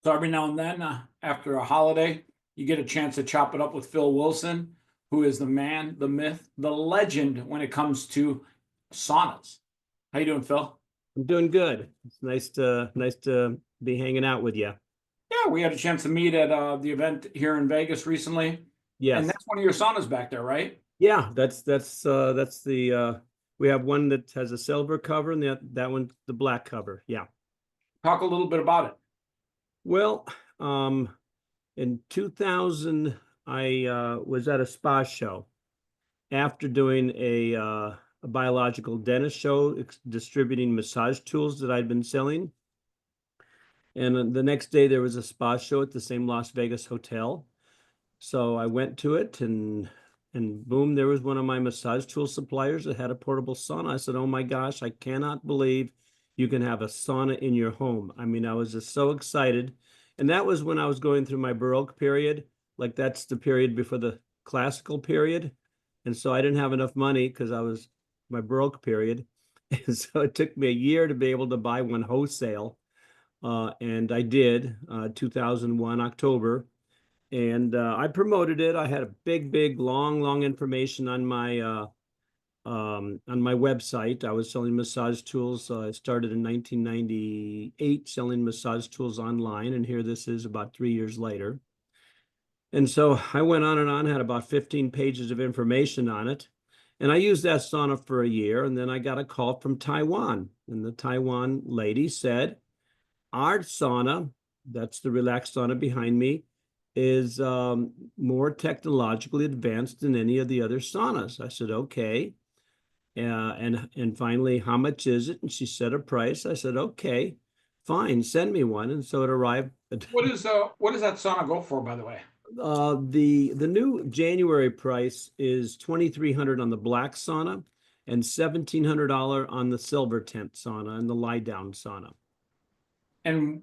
So every now and then, after a holiday, you get a chance to chop it up with Phil Wilson, who is the man, the myth, the legend when it comes to saunas. How you doing, Phil? I'm doing good. It's nice to be hanging out with you. Yeah, we had a chance to meet at the event here in Vegas recently, and Yes. that's one of your saunas back there, right? Yeah, that's the we have one that has a silver cover and that one the black cover. Yeah. Talk a little bit about it. Well, in 2000 I was at a spa show after doing a biological dentist show distributing massage tools that I'd been selling. And the next day there was a spa show at the same Las Vegas hotel. So I went to it and boom, there was one of my massage tool suppliers that had a portable sauna. I said, "Oh my gosh, I cannot believe you can have a sauna in your home." I mean, I was just so excited. And that was when I was going through my Baroque period. Like that's the period before the classical period. And so I didn't have enough money because I was my Baroque period. And so it took me a year to be able to buy one wholesale. And I did, 2001 October, and I promoted it. I had a big, long information on my website. I was selling massage tools. I started in 1998 selling massage tools online, and here this is about 3 years later. And so I went on and on, had about 15 pages of information on it. And I used that sauna for a year, and then I got a call from Taiwan, and the Taiwan lady said, "Our sauna, that's the relaxed sauna behind me, is more technologically advanced than any of the other saunas." I said, "Okay." And finally, "How much is it?" And she said a price. I said, "Okay, fine, send me one." And so it arrived. What does that sauna go for, by the way? The new January price is 2,300 on the black sauna and $1,700 on the silver tent sauna and the lie down sauna. And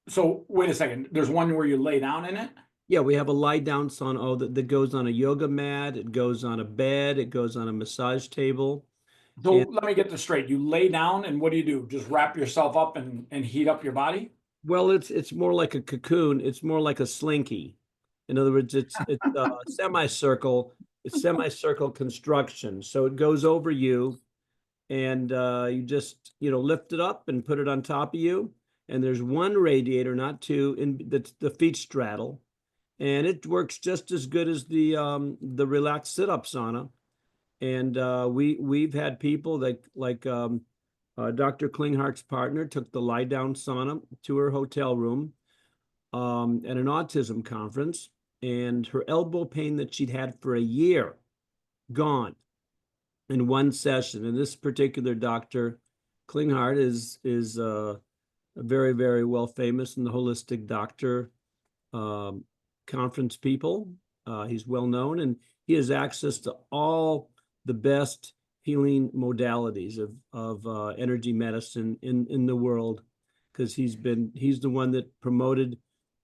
so wait a second, there's one where you lay down in it? Yeah, we have a lie down sauna. Oh, that goes on a yoga mat, it goes on a bed, it goes on a massage table. So And let me get this straight. You lay down and what do? Just wrap yourself up and heat up your body? well, it's more like a cocoon, it's more like a slinky. In other words, it's semicircle, it's semicircle construction. So it goes over you and you just, lift it up and put it on top of you. And there's one radiator, not two, in the feet straddle. And it works just as good as the relaxed sit-up sauna. And we've had people like Dr. Klinghart's partner took the lie down sauna to her hotel room at an autism conference, and her elbow pain that she'd had for a year gone in one session. And this particular Dr. Klinghart is very well famous in the holistic doctor um, conference people. He's well known, and he has access to all the best healing modalities of energy medicine in the world, because he's the one that promoted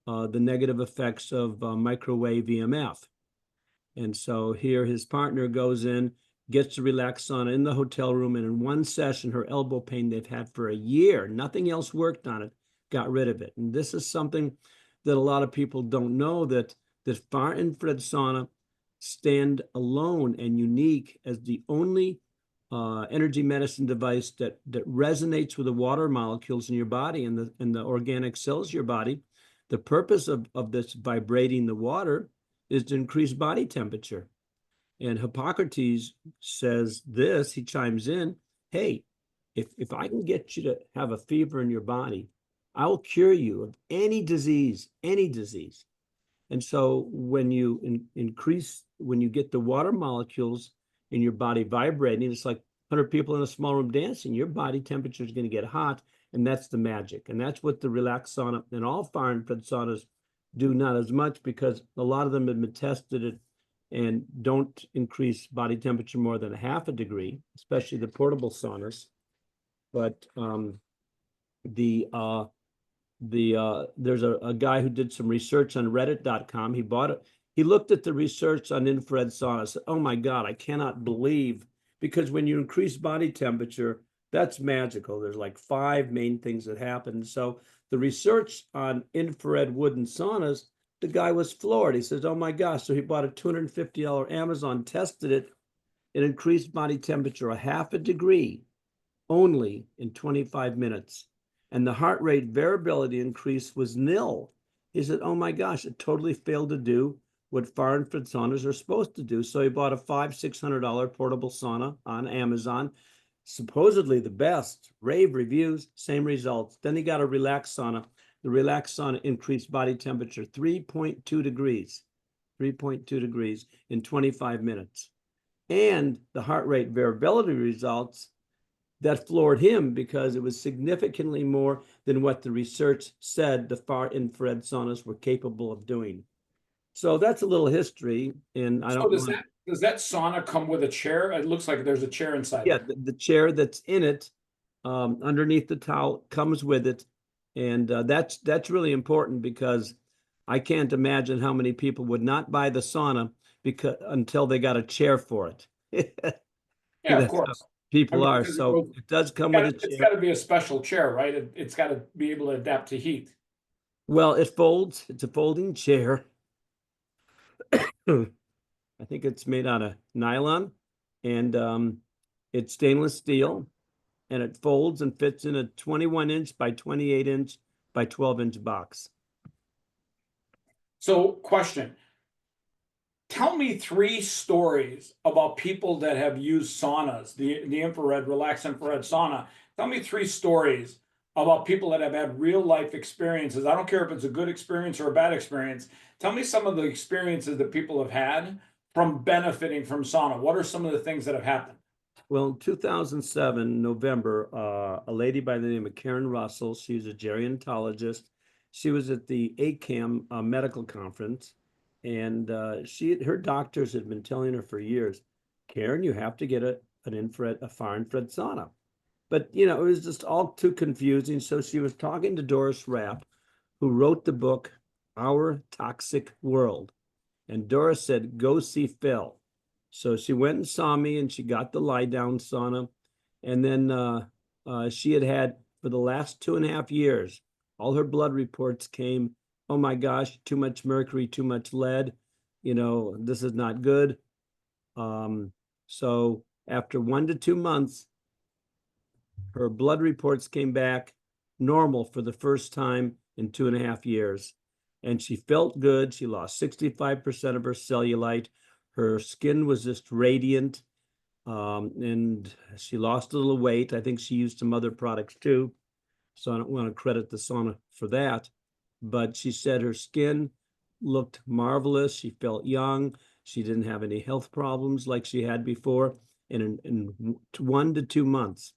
the negative effects of microwave EMF. And so here his partner goes in, gets the relaxed sauna in the hotel room, and in one session, her elbow pain they've had for a year, nothing else worked on it, got rid of it. And this is something that a lot of people don't know, that far infrared sauna stand alone and unique as the only energy medicine device that resonates with the water molecules in your body and the organic cells of your body. The purpose of this vibrating the water is to increase body temperature. And Hippocrates says this, he chimes in, "Hey, if I can get you to have a fever in your body, I will cure you of any disease, any disease." And so when you when you get the water molecules in your body vibrating, it's like 100 people in a small room dancing, your body temperature is going to get hot. And that's the magic. And that's what the relaxed sauna and all far infrared saunas do, not as much, because a lot of them have been tested and don't increase body temperature more than a half a degree, especially the portable saunas. But there's a guy who did some research on reddit.com. He bought it. He looked at the research on infrared sauna, said, "Oh my God, I cannot believe," because when you increase body temperature, That's magical. There's like 5 main things that happen. So the research on infrared wooden saunas, the guy was floored. He says, oh my gosh. So he bought a $250 Amazon, tested it. It increased body temperature a half a degree only in 25 minutes. And the heart rate variability increase was nil. He said, oh my gosh, it totally failed to do what far infrared saunas are supposed to do. So he bought a $500-600 portable sauna on Amazon, supposedly the best, rave reviews, same results. Then he got a relax sauna. The relax sauna increased body temperature 3.2 degrees, 3.2 degrees in 25 minutes. And the heart rate variability results, that floored him because it was significantly more than what the research said the far infrared saunas were capable of doing. So that's a little history, and I So don't does want. that sauna come with a chair? It looks like there's a chair inside Yeah, there. the chair that's in it, underneath the towel, comes with it, and that's really important because I can't imagine how many people would not buy the sauna because until they got a chair for it. Yeah, of That's how course. I people mean, are. because So it does come with a it's chair. got to be a special chair, right? It's got to be able to adapt to heat. Well, it folds. It's a folding chair. I think it's made out of nylon, and it's stainless steel, and it folds and fits in a 21-inch by 28-inch by 12-inch box. So, question. Tell me 3 stories about people that have used saunas, the infrared, relaxed infrared sauna. Tell me 3 stories about people that have had real life experiences. I don't care if it's a good experience or a bad experience. Tell me some of the experiences that people have had from benefiting from sauna. What are some of the things that have happened? Well, in 2007, November, a lady by the name of Karen Russell, she's a gerontologist. She was at the ACAM medical conference, and her doctors had been telling her for years, Karen, you have to get a far infrared sauna. But it was just all too confusing. So she was talking to Doris Rapp, who wrote the book Our Toxic World. And Doris said, go see Phil. So she went and saw me, and she got the lie down sauna. And then she had for the last 2.5 years, all her blood reports came, oh my gosh, too much mercury, too much lead. This is not good. So after 1 to 2 months, her blood reports came back normal for the first time in 2.5 years. And she felt good. She lost 65% of her cellulite. Her skin was just radiant. And she lost a little weight. I think she used some other products too. So I don't want to credit the sauna for that. But she said her skin looked marvelous. She felt young. She didn't have any health problems like she had before in 1 to 2 months.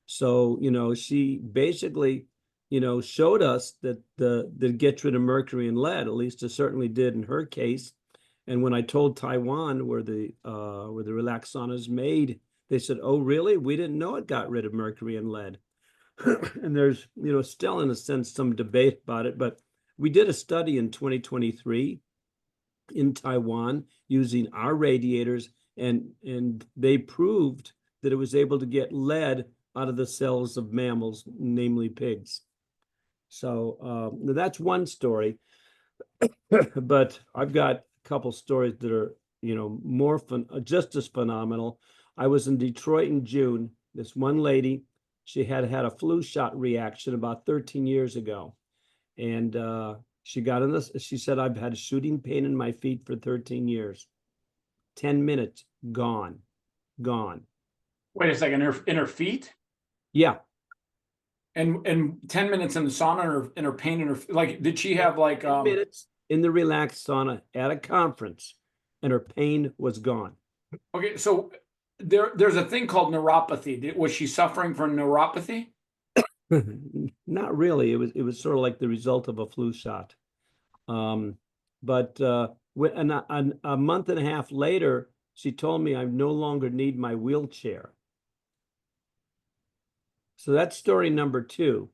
So, she basically, showed us that gets rid of mercury and lead, at least it certainly did in her case. And when I told Taiwan where the relaxed sauna is made, they said, oh, really? We didn't know it got rid of mercury and lead. And there's, still in a sense, some debate about it, but we did a study in 2023 in Taiwan using our radiators, and they proved that it was able to get lead out of the cells of mammals, namely pigs. So that's one story, but I've got a couple stories that are, more fun, just as phenomenal. I was in Detroit in June. This one lady, she had a flu shot reaction about 13 years ago, and she got in this. She said, I've had a shooting pain in my feet for 13 years. 10 minutes, gone. Wait a second, in her feet? Yeah. And 10 minutes in the sauna and her pain in her, like, did she have like 10 minutes in the relaxed sauna at a conference, and her pain was gone. okay, so there's a thing called neuropathy. Was she suffering from neuropathy? Not really. It was sort of like the result of a flu shot. But a month and a half later, she told me I no longer need my wheelchair. So that's story number 2.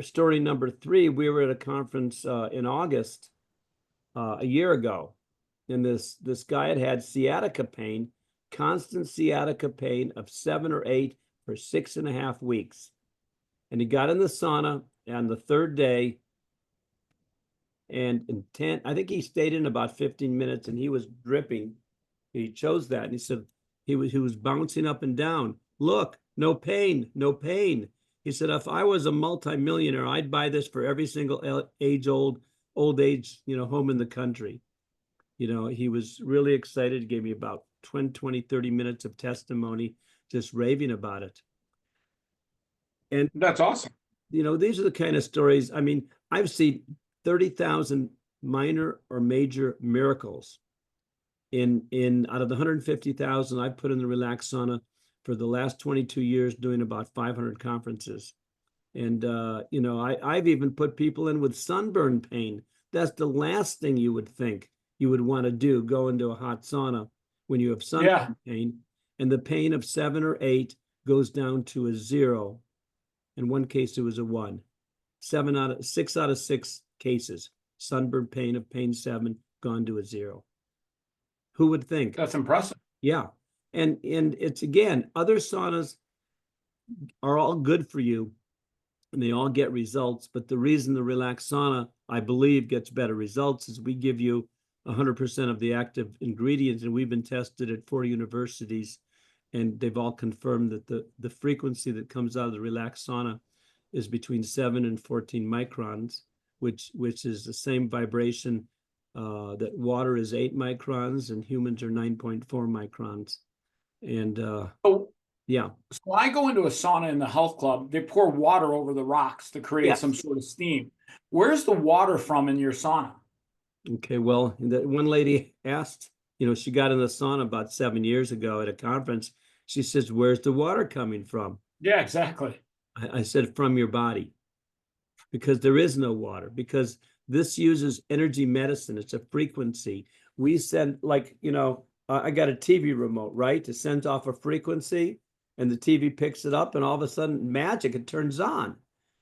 Story number 3, we were at a conference in August a year ago, and this guy had sciatica pain, constant sciatica pain of 7 or 8, for 6.5 weeks. And he got in the sauna on the third day. And I think he stayed in about 15 minutes and he was dripping. He chose that. And he said he was bouncing up and down. Look, no pain, no pain. He said, if I was a multimillionaire, I'd buy this for every single old age, home in the country. He was really excited. He gave me about 20, 30 minutes of testimony, just raving about it. And that's awesome. These are the kind of stories. I mean, I've seen 30,000 minor or major miracles in out of the 150,000 I've put in the relaxed sauna for the last 22 years, doing about 500 conferences. And, I've even put people in with sunburn pain. That's the last thing you would think you would want to do, go into a hot sauna when you have sunburn pain. And the pain of 7 or 8 goes down to a 0. In one case, it was a 1. 6 out of 6 cases, sunburn pain of pain 7 gone to a 0. Who would think? That's impressive. Yeah. And it's, again, other saunas are all good for you and they all get results. But the reason the relaxed sauna, I believe, gets better results is we give you 100% of the active ingredients. And we've been tested at 4 universities and they've all confirmed that the frequency that comes out of the relaxed sauna is between 7 and 14 microns, which is the same vibration that water is 8 microns and humans are 9.4 microns. And yeah. So I go into a sauna in the health club, they pour water over the rocks to create some sort of steam. Where's the water from in your sauna? Okay, well, that one lady asked, she got in the sauna about 7 years ago at a conference. She says, where's the water coming from? Yeah, exactly. I said, from your body, because there is no water, because this uses energy medicine. It's a frequency. We send, I got a TV remote, right? It sends off a frequency and the TV picks it up and all of a sudden, magic, it turns on.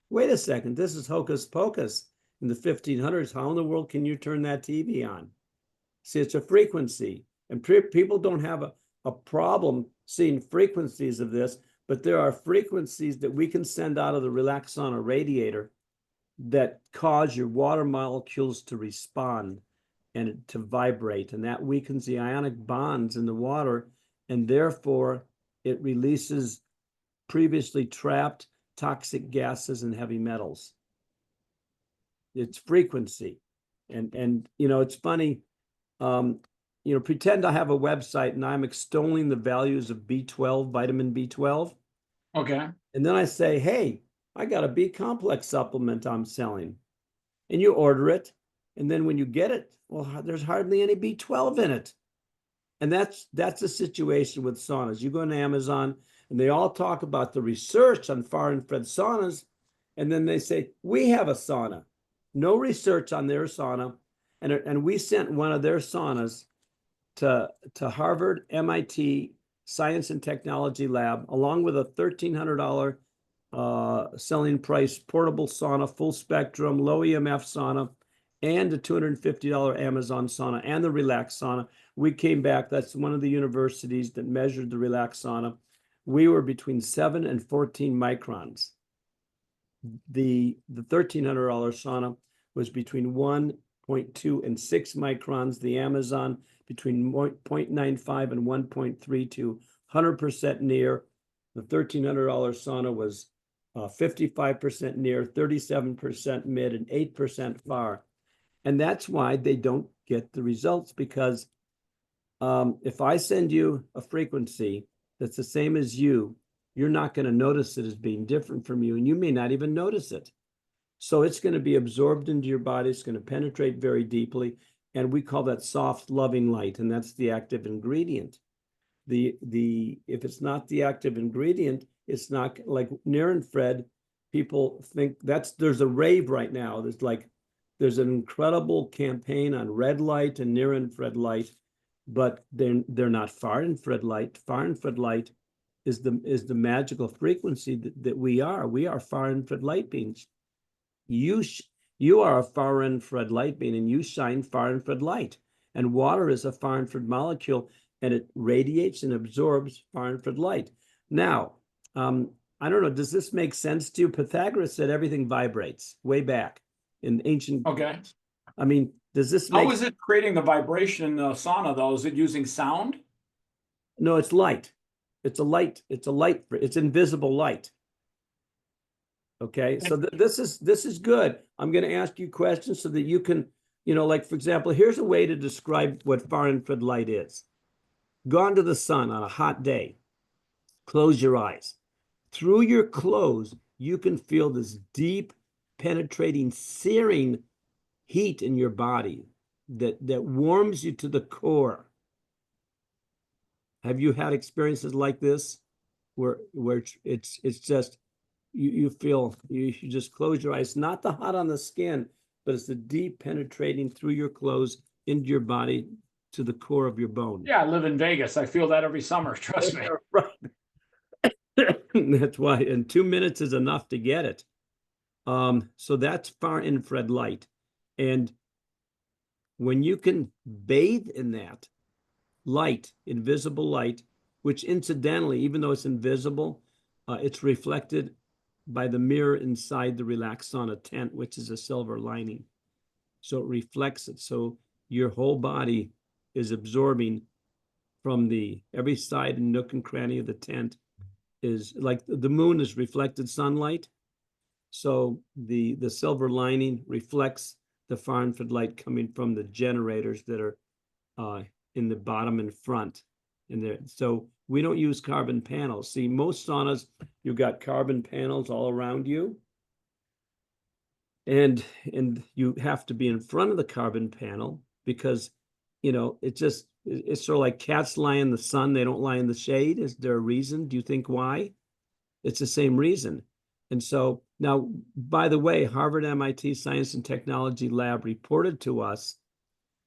Wait a second, this is hocus pocus. In the 1500s, how in the world can you turn that TV on? See, it's a frequency. And people don't have a problem seeing frequencies of this, but there are frequencies that we can send out of the relaxed sauna radiator that cause your water molecules to respond and to vibrate. And that weakens the ionic bonds in the water. And therefore, it releases previously trapped toxic gases and heavy metals. It's frequency. And it's funny. Pretend I have a website and I'm extolling the values of B12, vitamin B12. Okay. And then I say, hey, I got a B complex supplement I'm selling. And you order it. And then when you get it, well, there's hardly any B12 in it. And that's the situation with saunas. You go on Amazon and they all talk about the research on far infrared saunas. And then they say, we have a sauna. No research on their sauna. And we sent one of their saunas to Harvard, MIT Science and Technology Lab, along with a $1,300 selling price portable sauna, full spectrum, low EMF sauna, and a $250 Amazon sauna, and the relaxed sauna. We came back, that's one of the universities that measured the relaxed sauna. We were between 7 and 14 microns. The $1,300 sauna was between 1.2 and 6 microns. The Amazon between 0.95 and 1.32, 100% near. The $1,300 sauna was 55% near, 37% mid, and 8% far. And that's why they don't get the results, because if I send you a frequency that's the same as you're not going to notice it as being different from you, and you may not even notice it. So it's going to be absorbed into your body. It's going to penetrate very deeply. And we call that soft, loving light. And that's the active ingredient. If it's not the active ingredient, it's not like near infrared. People think there's a rave right now. There's an incredible campaign on red light and near infrared light, but they're not far infrared light. Far infrared light is the magical frequency that we are. We are far infrared light beings. You are a far infrared light being, and you shine far infrared light. And water is a far infrared molecule, and it radiates and absorbs far infrared light. Now, I don't know, does this make sense to you? Pythagoras said everything vibrates way back in ancient. Okay. I mean, does this How make? is it creating the vibration in the sauna though? Is it using sound? No, it's light. It's a light. It's invisible light. Okay, so this is good. I'm going to ask you questions so that you can, like for example, here's a way to describe what far infrared light is. Gone to the sun on a hot day. Close your eyes. Through your clothes, you can feel this deep, penetrating, searing heat in your body that warms you to the core. Have you had experiences like this where it's just you feel you just close your eyes, not the hot on the skin, but it's the deep penetrating through your clothes into your body to the core of your bone. Yeah, I live in Vegas. I feel that every summer. Trust me. Right. That's why, and 2 minutes is enough to get it. So that's far infrared light. And when you can bathe in that light, invisible light, which incidentally, even though it's invisible, it's reflected by the mirror inside the relaxed sauna tent, which is a silver lining. So it reflects it. So your whole body is absorbing from every side and nook and cranny of the tent is like the moon is reflected sunlight. So the silver lining reflects the far infrared light coming from the generators that are in the bottom and front. So we don't use carbon panels. See, most saunas, you've got carbon panels all around you. And you have to be in front of the carbon panel because, it's sort of like cats lie in the sun, they don't lie in the shade. Is there a reason? Do you think why? It's the same reason. And so now, by the way, Harvard MIT Science and Technology Lab reported to us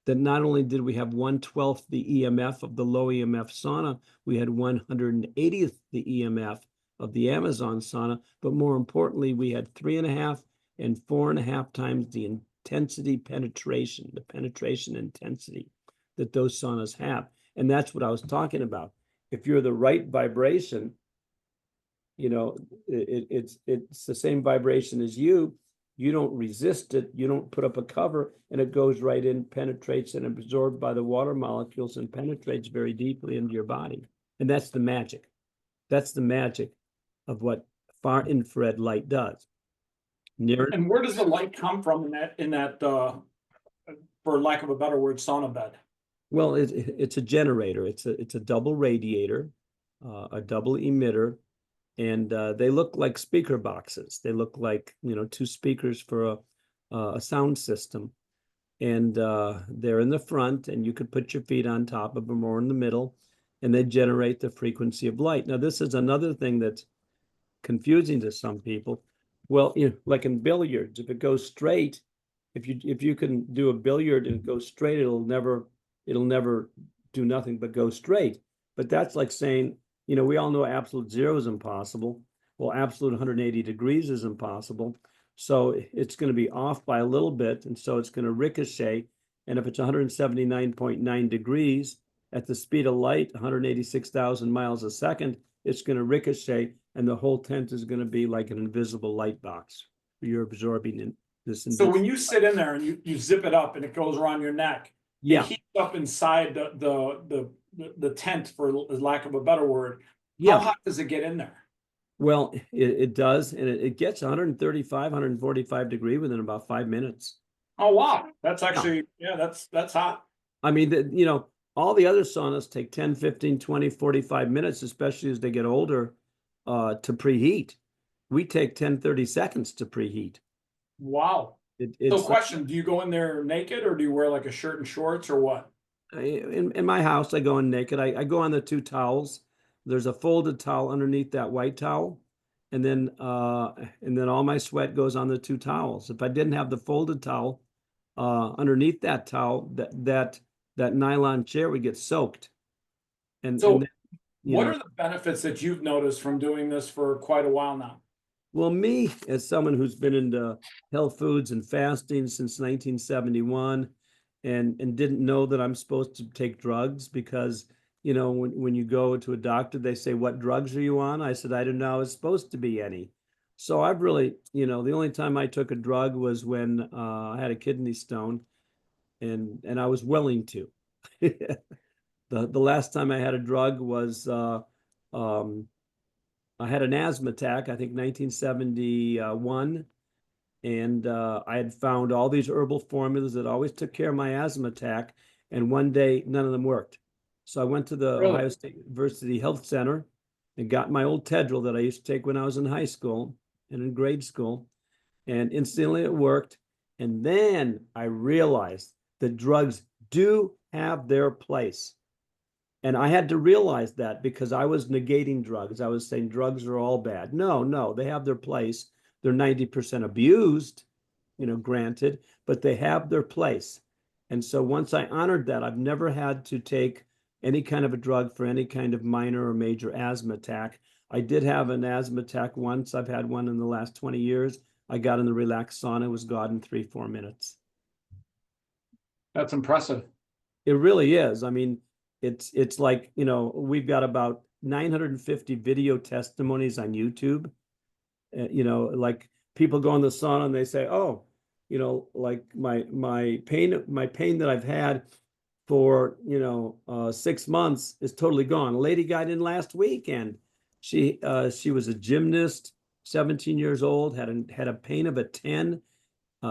that not only did we have 1/12 the EMF of the low EMF sauna, we had 180th the EMF of the Amazon sauna, but more importantly, we had 3.5 and 4.5 times the penetration intensity that those saunas have. And that's what I was talking about. If you're the right vibration, it's the same vibration as you. You don't resist it. You don't put up a cover, and it goes right in, penetrates, and absorbed by the water molecules and penetrates very deeply into your body. And that's the magic. That's the magic of what far infrared light does. And where does the light come from in that for lack of a better word, sauna bed? Well, it's a generator. It's a double radiator, a double emitter, and they look like speaker boxes. They look like, 2 speakers for a sound system. And they're in the front, and you could put your feet on top of them or in the middle, and they generate the frequency of light. Now, this is another thing that's confusing to some people. Well, like in billiards, if it goes straight, if you can do a billiard and it goes straight, it'll never do nothing but go straight. But that's like saying, we all know absolute zero is impossible. Well, absolute 180 degrees is impossible. So it's going to be off by a little bit. And so it's going to ricochet. And if it's 179.9 degrees at the speed of light, 186,000 miles a second, it's going to ricochet. And the whole tent is going to be like an invisible light box. You're absorbing in this. So when you sit in there and you zip it up and it goes around your neck, yeah, it heats up inside the tent, for lack of a better word. Yeah. How hot does it get in there? Well, it does, and it gets 135, 145 degree within about 5 minutes. Oh wow, that's actually that's hot. I mean, all the other saunas take 10, 15, 20, 45 minutes, especially as they get older, to preheat. We take 10, 30 seconds to preheat. Wow. So question, do you go in there naked or do you wear like a shirt and shorts or what? In my house, I go in naked. I go on the 2 towels. There's a folded towel underneath that white towel. And then all my sweat goes on the 2 towels. If I didn't have the folded towel, underneath that towel, that nylon chair would get soaked. And so then, what are the benefits that you've noticed from doing this for quite a while now? Well, me, as someone who's been into health foods and fasting since 1971 and didn't know that I'm supposed to take drugs because, you know, when you go to a doctor, they say, what drugs are you on? I said, I didn't know I was supposed to be any. So I've really, you know, the only time I took a drug was when I had a kidney stone, and I was willing to. The last time I had a drug was um, I had an asthma attack, I think 1971, and I had found all these herbal formulas that always took care of my asthma attack, and one day none of them worked. So I went to the Really? Ohio State University Health Center and got my old Tedril that I used to take when I was in high school and in grade school, and instantly it worked. And then I realized that drugs do have their place. And I had to realize that because I was negating drugs. I was saying drugs are all bad. No, no, they have their place. They're 90% abused, you know, granted, but they have their place. And so once I honored that, I've never had to take any kind of a drug for any kind of minor or major asthma attack. I did have an asthma attack once. I've had one in the last 20 years. I got in the relaxed sauna, was gone in 3-4 minutes. That's impressive. It really is. I mean, it's like, you know, we've got about 950 video testimonies on YouTube. You know, like people go in the sauna and they say, "Oh, you know, like my pain that I've had for, you know, 6 months is totally gone." A lady got in last weekend. She was a gymnast, 17 years old, had a pain of a 10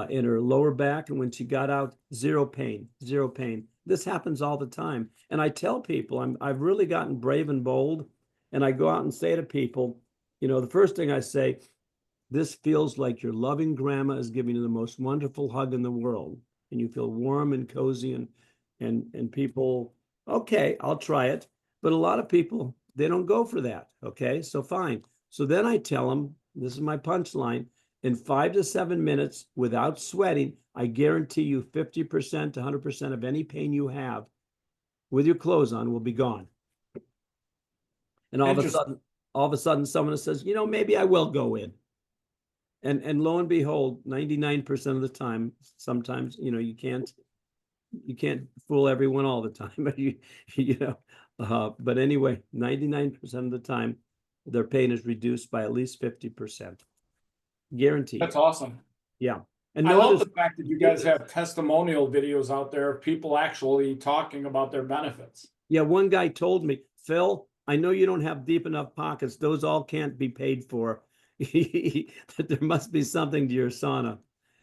in her lower back. And when she got out, zero pain, zero pain. This happens all the time. And I tell people, I've really gotten brave and bold. And I go out and say to people, you know, the first thing I say, this feels like your loving grandma is giving you the most wonderful hug in the world. And you feel warm and cozy, and people, okay, I'll try it. But a lot of people, they don't go for that. Okay, so fine. So then I tell them, this is my punchline, in 5 to 7 minutes without sweating, I guarantee you 50% to 100% of any pain you have with your clothes on will be gone. And all of a sudden, someone says, you know, maybe I will go in. And lo and behold, 99% of the time, sometimes, you know, you can't fool everyone all the time. You know, but anyway, 99% of the time, their pain is reduced by at least 50%. Guaranteed. That's awesome. Yeah. And I love the notice, fact that you guys have testimonial videos out there of people actually talking about their benefits. yeah, one guy told me, Phil, I know you don't have deep enough pockets. Those all can't be paid for. That there must be something to your sauna.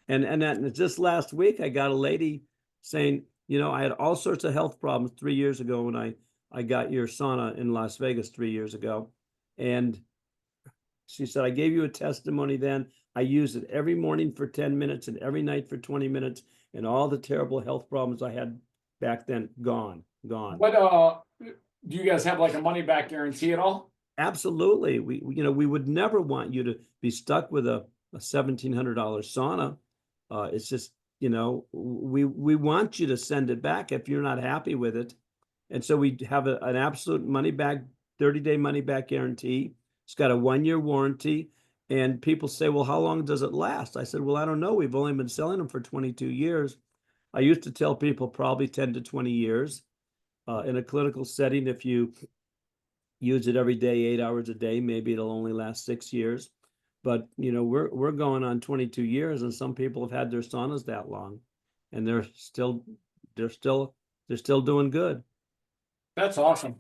And just last week, I got a lady saying, you know, I had all sorts of health problems 3 years ago when I got your sauna in Las Vegas 3 years ago. And she said, I gave you a testimony then. I use it every morning for 10 minutes and every night for 20 minutes. And all the terrible health problems I had back then, gone. What do you guys have like a money back guarantee at all? Absolutely. We you know, we would never want you to be stuck with a $1,700 sauna. It's just, you know, we want you to send it back if you're not happy with it. And so we have an absolute money back, 30-day money back guarantee. It's got a 1-year warranty. And people say, well, how long does it last? I said, well, I don't know. We've only been selling them for 22 years. I used to tell people probably 10 to 20 years. In a clinical setting, if you use it every day, 8 hours a day, maybe it'll only last 6 years. But you know, we're going on 22 years, and some people have had their saunas that long, and they're still doing good. That's awesome.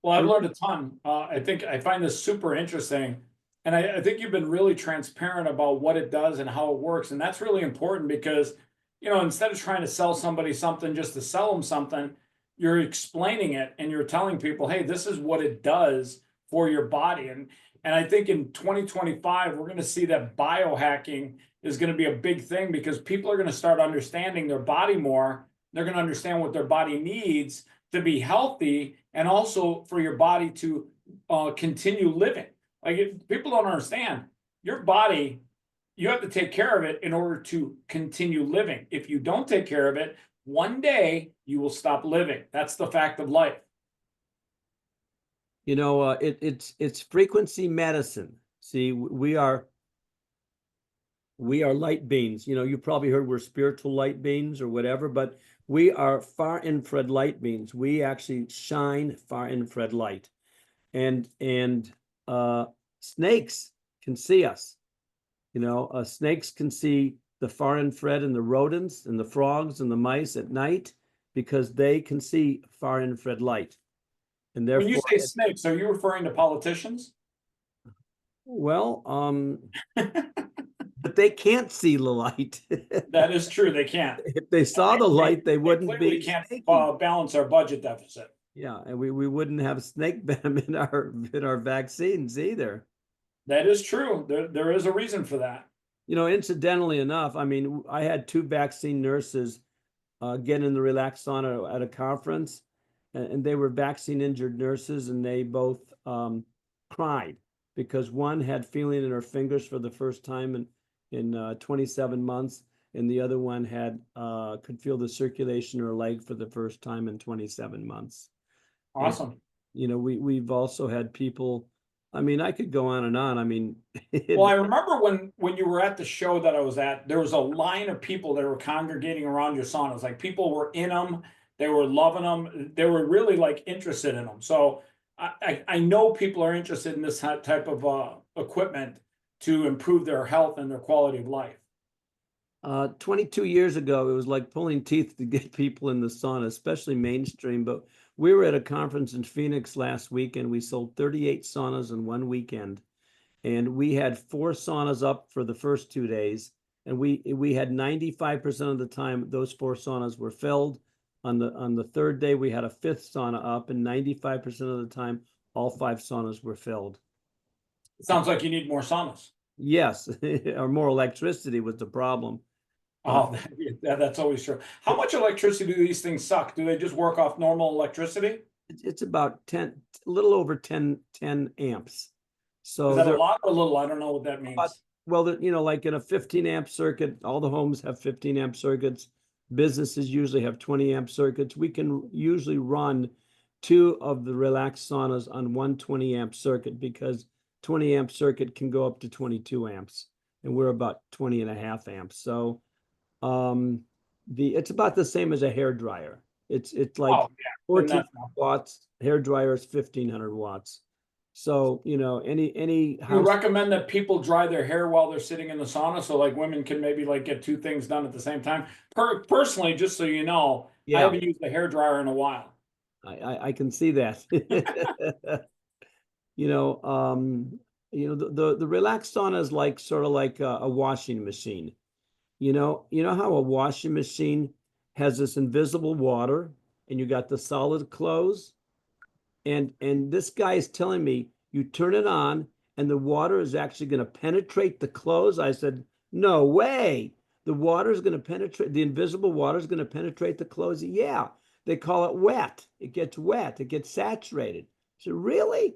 Well, I've learned a ton. I find this super interesting. And I think you've been really transparent about what it does and how it works. And that's really important because, you know, instead of trying to sell somebody something just to sell them something, you're explaining it and you're telling people, hey, this is what it does for your body. And I think in 2025, we're going to see that biohacking is going to be a big thing because people are going to start understanding their body more. They're going to understand what their body needs to be healthy and also for your body to continue living. Like if people don't understand, your body, you have to take care of it in order to continue living. If you don't take care of it, one day you will stop living. That's the fact of life. You know, it's frequency medicine. See, We are light beings. You know, you probably heard we're spiritual light beings or whatever, but we are far infrared light beings. We actually shine far infrared light. And snakes can see us. You know, snakes can see the far infrared and the rodents and the frogs and the mice at night because they can see far infrared light. And When you therefore, say snakes, are you referring to politicians? well, but they can't see the light. That is true. They can't. If they saw the light, they wouldn't Clearly be can't snaky. balance our budget deficit. Yeah, and we wouldn't have snake venom in our vaccines either. That is true. There is a reason for that. You know, incidentally enough, I mean, I had two vaccine nurses get in the relaxed sauna at a conference, and they were vaccine injured nurses, and they both cried because one had feeling in her fingers for the first time in 27 months, and the other one had could feel the circulation in her leg for the first time in 27 months. And, Awesome. you know, we've also had people. I mean, I could go on and on. I mean, Well, I remember when you were at the show that I was at, there was a line of people that were congregating around your saunas. Like people were in them, they were loving them, they were really like interested in them. So I know people are interested in this type of equipment to improve their health and their quality of life. 22 years ago, it was like pulling teeth to get people in the sauna, especially mainstream. But we were at a conference in Phoenix last week, and we sold 38 saunas in one weekend. And we had 4 saunas up for the first 2 days. And we had 95% of the time, those 4 saunas were filled. On the third day, we had a 5th sauna up, and 95% of the time, all 5 saunas were filled. It sounds like you need more saunas. Yes, or more electricity was the problem. Oh, that's always true. How much electricity do these things suck? Do they just work off normal electricity? It's about 10, a little over 10 amps. Is So that a they're lot or a little? I don't know what that about, means. well, you know, like in a 15 amp circuit, all the homes have 15 amp circuits. Businesses usually have 20 amp circuits. We can usually run 2 of the relaxed saunas on one 20 amp circuit because 20 amp circuit can go up to 22 amps, and we're about 20 and a half amps. So it's about the same as a hair dryer. It's like Oh, yeah. Then 14 that's not. watts. Hair dryer is 1500 watts. So, you know, any You house. recommend that people dry their hair while they're sitting in the sauna, so like women can maybe like get 2 things done at the same time. Personally, just so you know, I Yeah, haven't used a hair dryer in a while. I can see that. You know, the relaxed sauna is like sort of like a washing machine. You know how a washing machine has this invisible water and you got the solid clothes? And this guy is telling me you turn it on and the water is actually going to penetrate the clothes. I said, no way. The water is going to penetrate, the invisible water is going to penetrate the clothes. Yeah, they call it wet. It gets wet, it gets saturated. I said, really?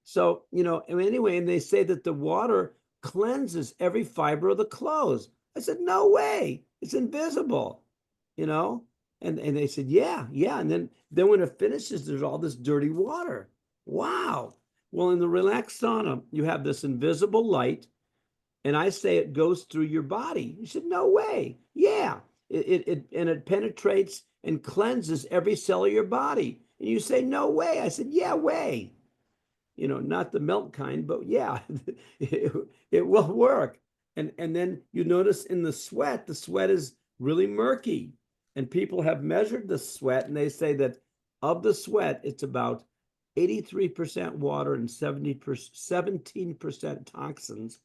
So, you know, anyway, and they say that the water cleanses every fiber of the clothes. I said, no way. It's invisible, you know? And they said, yeah. And then when it finishes, there's all this dirty water. Wow. Well, in the relaxed sauna, you have this invisible light, and I say it goes through your body. You said, no way. Yeah. It penetrates and cleanses every cell of your body. And you say, no way. I said, yeah, way. You know, not the milk kind, but yeah, it will work. And then you notice in the sweat is really murky. And people have measured the sweat, and they say that of the sweat, it's about 83% water and 17% toxins.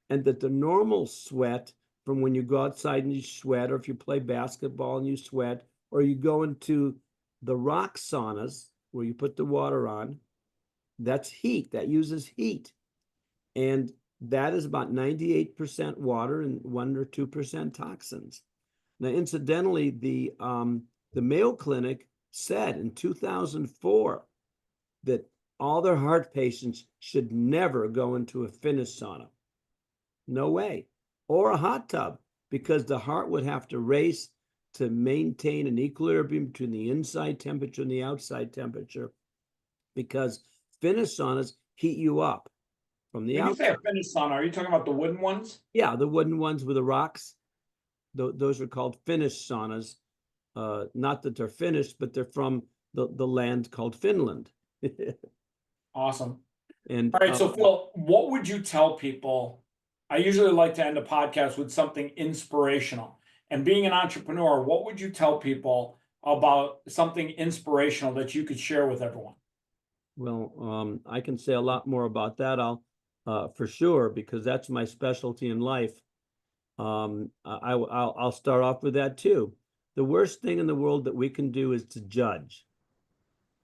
And that the normal sweat from when you go outside and you sweat, or if you play basketball and you sweat, or you go into the rock saunas where you put the water on, that's heat, that uses heat. And that is about 98% water and 1 or 2% toxins. Now, incidentally, the Mayo Clinic said in 2004 that all their heart patients should never go into a Finnish sauna. No way. Or a hot tub, because the heart would have to race to maintain an equilibrium between the inside temperature and the outside temperature, because Finnish saunas heat you up. from the When you say outside. a finished sauna, are you talking about the wooden ones? Yeah, the wooden ones with the rocks. Those are called finished saunas. Not that they're finished, but they're from the land called Finland. Awesome. And All right, so Phil, what would you tell people? I usually like to end a podcast with something inspirational. And being an entrepreneur, what would you tell people about something inspirational that you could share with everyone? well, I can say a lot more about that. For sure, because that's my specialty in life. I'll start off with that too. The worst thing in the world that we can do is to judge.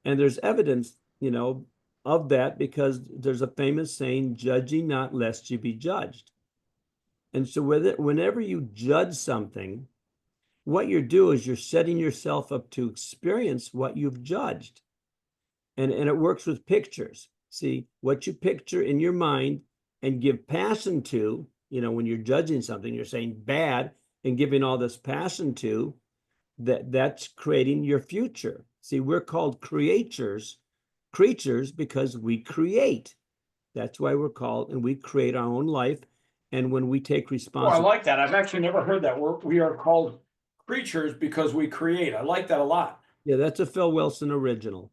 And there's evidence, of that because there's a famous saying, judge ye not lest ye be judged. And so whenever you judge something, what you're doing is you're setting yourself up to experience what you've judged. And it works with pictures. See, what you picture in your mind and give passion to, when you're judging something, you're saying bad and giving all this passion to, that's creating your future. See, we're called creatures because we create. That's why we're called, and we create our own life. And when we take Oh, I responsibility, like that. I've actually never heard that. We are called creatures because we create. I like that a lot. yeah, that's a Phil Wilson original.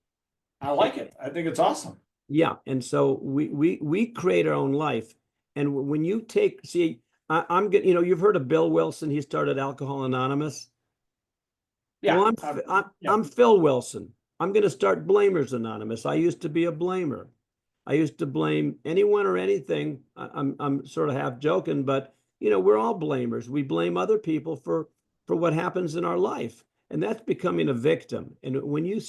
I like it. I think it's awesome. Yeah, and so we create our own life. And when you see, I'm getting, you've heard of Bill Wilson. He started Alcohol Anonymous. Yeah. Well, I'm Phil Wilson. I'm going to start Blamers Anonymous. I used to be a blamer. I used to blame anyone or anything. I'm sort of half joking, but we're all blamers. We blame other people for what happens in our life, and that's becoming a victim. And when you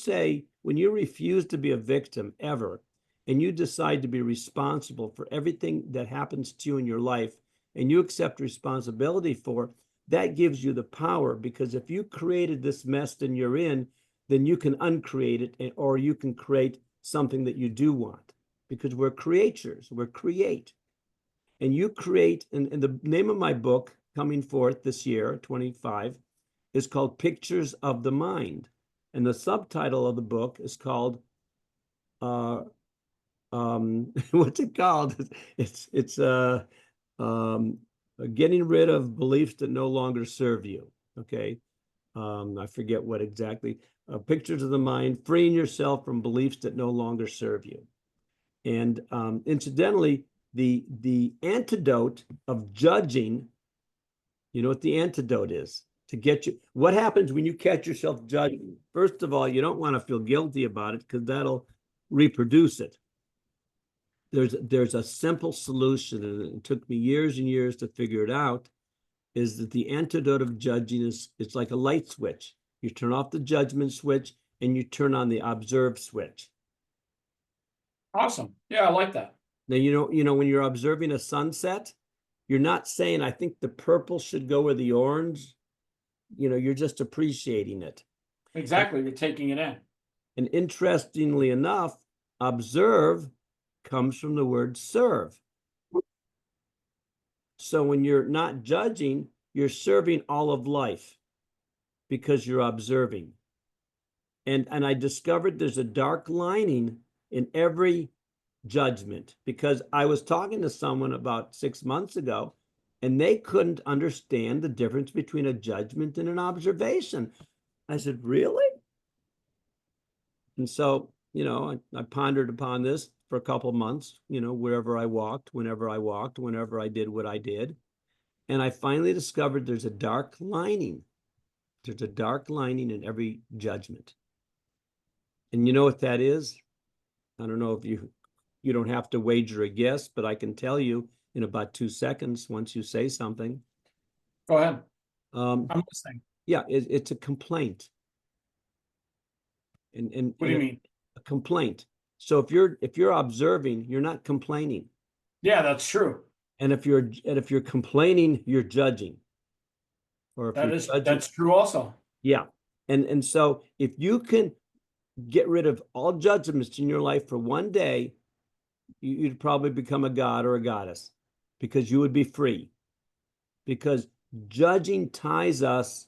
refuse to be a victim ever, and you decide to be responsible for everything that happens to you in your life, and you accept responsibility for, that gives you the power, because if you created this mess that you're in, then you can uncreate it, or you can create something that you do want, because we're creatures, we create. And you create, and the name of my book coming forth this year, 25, is called Pictures of the Mind. And the subtitle of the book is called, what's it called? It's getting rid of beliefs that no longer serve you. Okay. I forget what exactly. Pictures of the Mind, freeing yourself from beliefs that no longer serve you. And incidentally, the antidote of judging, you know what the antidote is? To get you, what happens when you catch yourself judging? First of all, you don't want to feel guilty about it because that'll reproduce it. There's a simple solution, and it took me years and years to figure it out, is that the antidote of judging is, it's like a light switch. You turn off the judgment switch and you turn on the observe switch. Awesome. Yeah, I like that. Now, when you're observing a sunset, you're not saying, I think the purple should go with the orange. You're just appreciating it. Exactly. You're taking it in. And interestingly enough, observe comes from the word serve. So when you're not judging, you're serving all of life because you're observing. And I discovered there's a dark lining in every judgment, because I was talking to someone about 6 months ago, and they couldn't understand the difference between a judgment and an observation. I said, really? And so, I pondered upon this for a couple of months, wherever I walked, whenever I did what I did. And I finally discovered there's a dark lining. There's a dark lining in every judgment. And you know what that is? I don't know if you don't have to wager a guess, but I can tell you in about 2 seconds once you say something. Go ahead. I'm listening. Yeah, it's a complaint. And What do you mean? A complaint. So if you're observing, you're not complaining. Yeah, that's true. And if you're complaining, you're judging. Or if you're judging, that's true also. yeah. And so if you can get rid of all judgments in your life for one day, you'd probably become a god or a goddess, because you would be free. Because judging ties us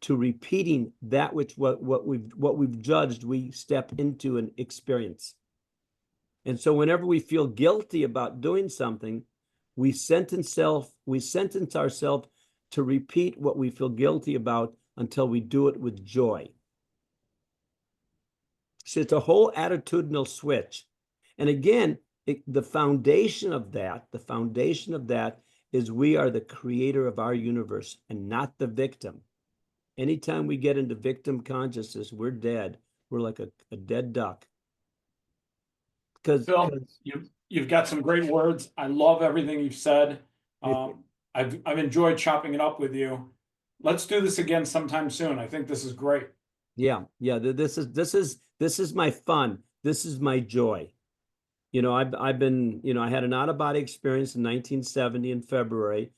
to repeating that which what we've judged, we step into an experience. And so whenever we feel guilty about doing something, we sentence ourselves to repeat what we feel guilty about until we do it with joy. So it's a whole attitudinal switch. And again, the foundation of that is we are the creator of our universe and not the victim. Anytime we get into victim consciousness, we're dead. We're like a dead duck. Phil, you've got some great words. I love everything you've said. I've enjoyed chopping it up with you. Let's do this again sometime soon. I think this is great. Yeah. This is my fun. This is my joy. You know, I've been, you know, I had an out-of-body experience in 1970 in February,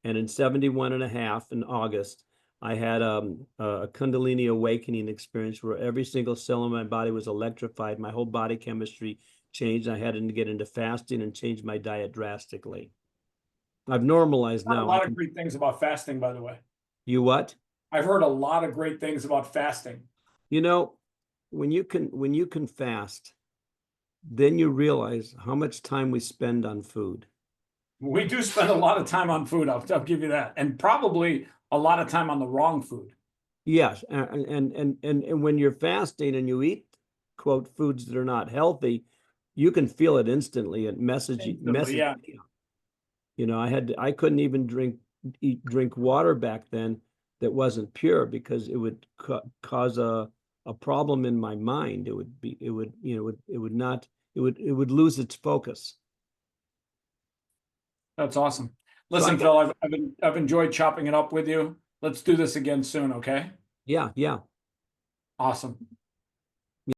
and in 71 and a half in August, I had a Kundalini awakening experience where every single cell in my body was electrified. My whole body chemistry changed. I had to get into fasting and change my diet drastically. I've normalized now. A lot of great things about fasting, by the way. You what? I've heard a lot of great things about fasting. You know, when you can fast, then you realize how much time we spend on food. We do spend a lot of time on food. I'll give you that, and probably a lot of time on the wrong food. Yes, and when you're fasting and you eat, quote, foods that are not healthy, you can feel it instantly. It messes Yeah. You know, I couldn't even drink water back then that wasn't pure because it would cause a problem in my mind. It would lose its focus. That's awesome. Listen, Phil, I've enjoyed chopping it up with you. Let's do this again soon, okay? Yeah. Awesome.